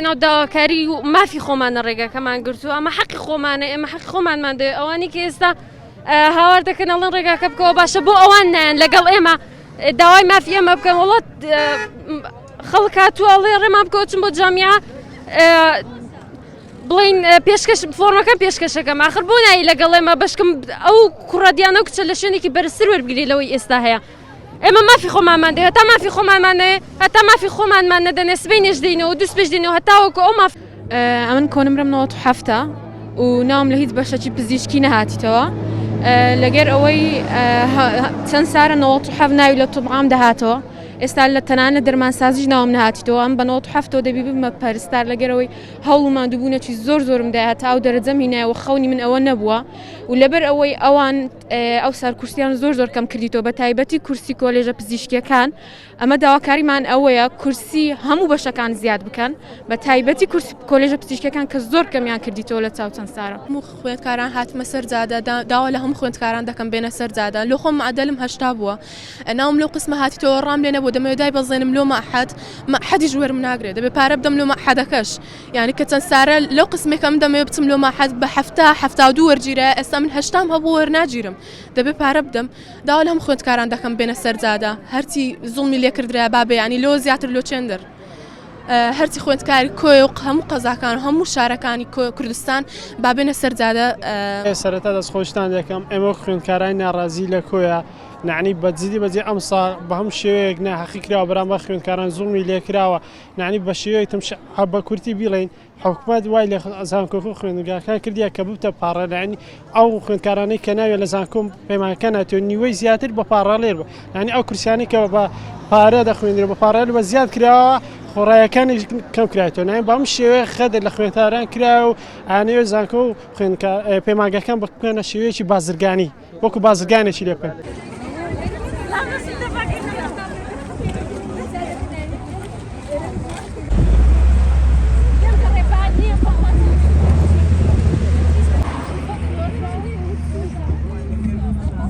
ناو داواکاری و مافی خۆمانە ڕێگاکەمان گرتو ئەمە حەقی خۆمانە ئێمە حەقی خۆمانمان دێ ئەوانی کە ئێستا هاوار دەکەن ئەڵێن ڕێگاکە بکەوە باشە بۆ ئەوان نایەن لەگەڵ ئێمە داوای مافی ئێمە بکەن وڵات خەڵک هاتووە ئەڵێ ڕێمان بکەوە چون بۆ جامیا بڵین پێشکەش فۆرمەکەم پێشکەشەکەم آخر بۆ نایی لەگەڵ ئێمە بەشکم ئەو کوڕەدیانە و کچە لە شوێنێکی بەرزتر وەربگری لەوەی ئێستا هەیە ئێمە مافی خۆمانمان دێ هەتا مافی خۆمانمانێ هەتا مافی خۆمانمان نەدەنێ سبەی نێژ دەینەوە دووس پێش دێنەوە هەتاوەکو ئەو ماف ئەمن کۆنمرم 97 و ناوم لە هیچ بەشەکی پزیشکی نەهاتیتەوە لەگەر ئەوەی چەند سارە 97 ناوی لە توبعام دەهاتەوە ئێستا لە تەنانە دەرمانسازیش ناوم نەهاتیتەوە ئەم بە 97 دەبی بمە پەرستار لەگەرەوەی هەوڵمان دووبوونەکی زۆرم داهات ئەو دەرەجەم هینایەوە خەونی من ئەوە نەبووە و لەبەر ئەوەی ئەوان ئەو سەرکورسیان زۆر کەم کردیتەوە بە تایبەتی کورسی کۆلێژە پزیشکیەکان ئەمە داواکاریمان ئەوەیە کورسی هەموو بەشەکان زیاد بکەن بە تایبەتی کورسی کۆلێژە پزیشکەکان کە زۆر کەمیان کردیتەوە لە چاو چەند سارە هەموو خوێندکاران هاتمە سەر جادە داوا لە هەموو خوێندکاران دەکەم بێنە سەر جادە لۆ خۆم عەدەلم 80 بووە ناوم لەو قسمە هاتیتەوە ڕام لێ نەبوو دەمەوێت دای بەزێنم لۆ مەعهەدی ژوەرم ناگرێت دەبێ پارە بدەم لۆ مەعهەدەکەش یعنی کە چەند سارە لەو قسمێکم دەمەوێت بچم لۆ مەعهەد بە 72 وەرگیرە ئێستا من 80 هەبوو وەرناگیرم دەبێ پارە بدەم داوا لە هەموو خوێندکاران دەکەم بێنە سەر جادە هەرچی زوڵمی لێ کردرا بابێ ینی لۆ زیاتر لۆ چێندر هەرچی خوێندکاری کۆی و هەموو قەزاکان و هەموو شارەکانی کوردستان بابێنە سەر جادە سەرەتا دەستخۆشتان دەکەم ئێمە خوێندکارانی ناڕازی لە کۆیە نعنی بەجددی بەجێ ئەمسا بە هەم شێوەیەک ناحەقی کراوە بەرام بە خوێندکاران زوڵمی لێکراوە نعنی بە شێوەیەک تم بە کورتی بیڵین حکوومەت وای لە زانکۆ خوێندگاکان کردیە کە بوتە پاڕە لەعنی ئەو خوێندکارانەی کە ناوێت لە زانکۆم پەیمانەکە ناتوێت نیوەی زیاتر بە پاڕە لێر بە ینی ئەو کورسیانی کە بە پارە دەخوێنرێت بە پاڕە بە زیاد کراوە خۆڕایەکانی کەم کرایەوە نای بەم شێوەیە خەدر لە خوێندکاران کرا و ئانەوێت زانکۆ و پەیمانگەکان بکەنە شێوەیەکی بازرگانی وەکو بازرگانێکی لێ بکەن.